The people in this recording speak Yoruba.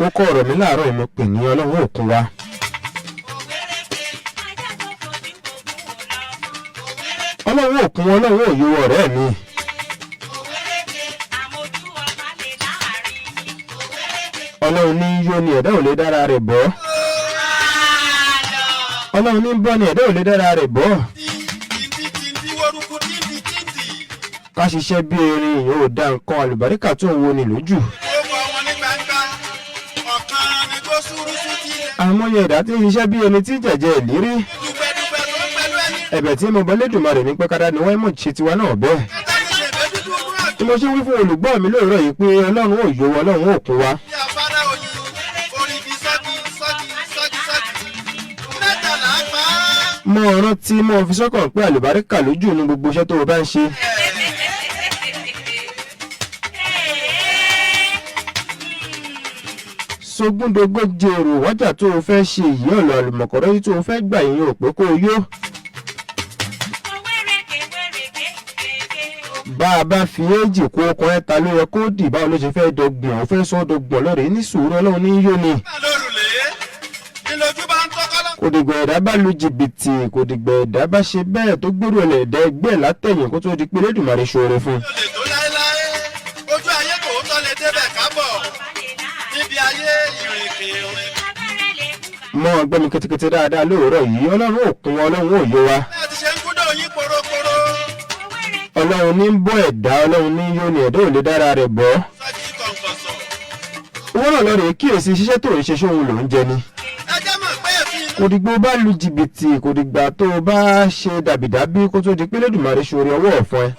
àkókò ọ̀rọ̀ mi láàárọ̀ yìí mo pè ní ọlọ́run òkun wa. ọlọ́run òkun ọlọ́run òyò ọ̀rẹ́ mi. ọlọ́run ní yó ni ẹ̀dá ò lè dára rẹ̀ bọ́. ọlọ́run ní bọ́ ni ẹ̀dá ò lè dára rẹ̀ bọ́. ká ṣiṣẹ́ bí erin yóò dá nǹkan àlùbáríkà tó ń wo ni lójú. àmọ́yẹ ẹ̀dá tí ń ṣiṣẹ́ bí ẹni tí jẹ̀jẹ̀ ìlérí. ẹ̀bẹ̀ tí mo bọ́ lédùmarè ní pẹ́kádà ni wọ́n mọ̀ ṣe tiwa náà bẹ́ẹ̀. tí mo ṣe wí fún olùgbọ́ mi lóòrọ̀ yìí pé ọlọ́run ò yó ọlọ́run òkun wa. mo rántí mo fi sọ́kàn pé àlùbáríkà lójú ní gbogbo iṣẹ́ tó o bá ń ṣe. sógúndogóje èrò wájà tó o fẹ́ ṣe yìí ọ̀nà àlùmọ̀kọ́rọ́ yìí tó o fẹ́ gbà yín ò pé kó o yó. bá a bá fi éjì kó ọkọ̀ ẹ̀ta ló yẹ kó dì báwo ló ṣe fẹ́ dọgbọ̀n ó fẹ́ sọ dọgbọ̀n lọ́rẹ̀ ní sùúrù ọlọ́run ní yó ni. kò dìgbà ẹ̀dá bá lu jìbìtì kò dìgbà ẹ̀dá bá ṣe bẹ́ẹ̀ tó gbèrò ẹ̀lẹ́dá ẹgbẹ́ látẹ̀yìn kó tó di pé Elédùmarè ṣoore fún. ojú ayé kò tọ́ lè débẹ̀ kábọ̀ níbi ayé ìrìnkè orin. mọ ọgbẹ́ mi kétékété dáadáa lóòrọ̀ yìí ọlọ́run òkun ọlọ́run òye wa. bẹ́ẹ̀ ti ṣe ń kúndò yín korokoro. ọlọ́run ní ń bọ́ ẹ̀dá ọlọ́run ní yóò ní ẹ̀dá ò lè dára rẹ̀ bọ́. sọ́jí kọ̀ǹkọ̀sọ̀. owó náà lọ rèé kíyèsí ṣiṣẹ́ tó ń ṣe sóhun ló ń jẹ ni. ẹ jẹ́ mọ̀ pé èéfín kò dìgbò bá lu jìbìtì kò dìgbà tó o bá ṣe dàbìdàbí kó tó di pé Elédùmarè ṣoore ọwọ́ ọ̀fọ́n ẹ.